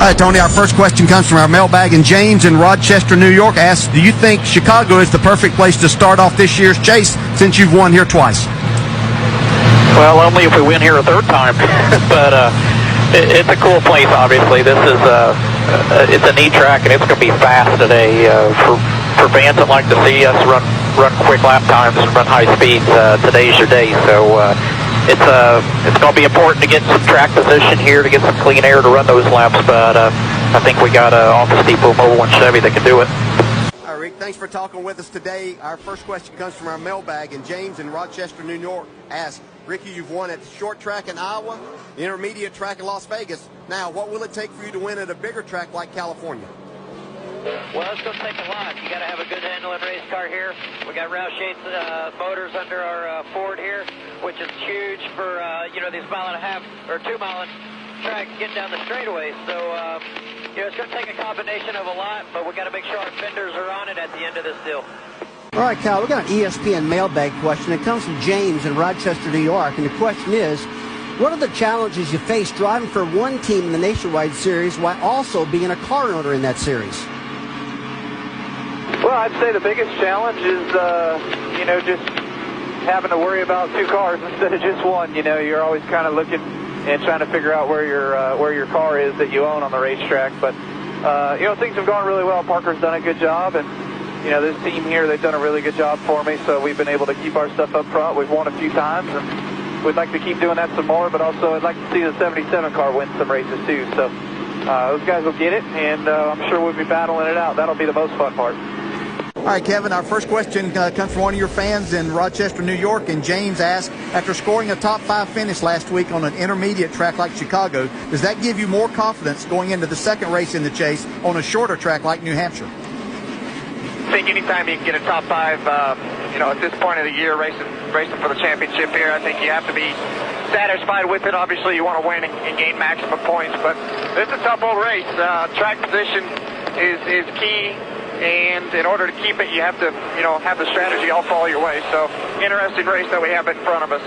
All right, Tony, our first question comes from our mailbag, and James in Rochester, New York asks, do you think Chicago is the perfect place to start off this year's chase since you've won here twice? Well, only if we win here a third time. But it's a cool place, obviously. This is it's a neat track, and it's going to be fast today. For fans that like to see us run quick lap times and run high speeds, today's your day. So it's going to be important to get some track position here, to get some clean air to run those laps. But I think we got Office Depot Mobile and Chevy that can do it. All right, Rick, thanks for talking with us today. Our first question comes from our mailbag, and James in Rochester, New York asks, Ricky, you've won at short track in Iowa, intermediate track in Las Vegas. Now, what will it take for you to win at a bigger track like California? Well, it's going to take a lot. You got to have a good handling race car here. We got Roush Yates motors under our Ford here, which is huge for these 1.5 or 2 mile track getting down the straightaway. So it's going to take a combination of a lot, but we got to make sure our fenders are on it at the end of this deal. All right, Cal, we got an ESPN mailbag question. It comes from James in Rochester, New York, and the question is, what are the challenges you face driving for one team in the Nationwide Series while also being a car owner in that series? Well, I'd say the biggest challenge is, just having to worry about 2 cars instead of just one. You're always kind of looking and trying to figure out where your car is that you own on the racetrack. But, things have gone really well. Parker's done a good job, and this team here, they've done a really good job for me, so we've been able to keep our stuff up front. We've won a few times, and we'd like to keep doing that some more, but also I'd like to see the 77 car win some races too. So those guys will get it, and I'm sure we'll be battling it out. That'll be the most fun part. All right, Kevin, our first question comes from one of your fans in Rochester, New York, and James asks, after scoring a top 5 finish last week on an intermediate track like Chicago, does that give you more confidence going into the second race in the chase on a shorter track like New Hampshire? I think anytime you can get a top 5, at this point of the year, racing for the championship here, I think you have to be satisfied with it. Obviously, you want to win and gain maximum points, but it's a tough old race. Track position is key, and in order to keep it, you have to, have the strategy all fall your way. So, interesting race that we have in front of us.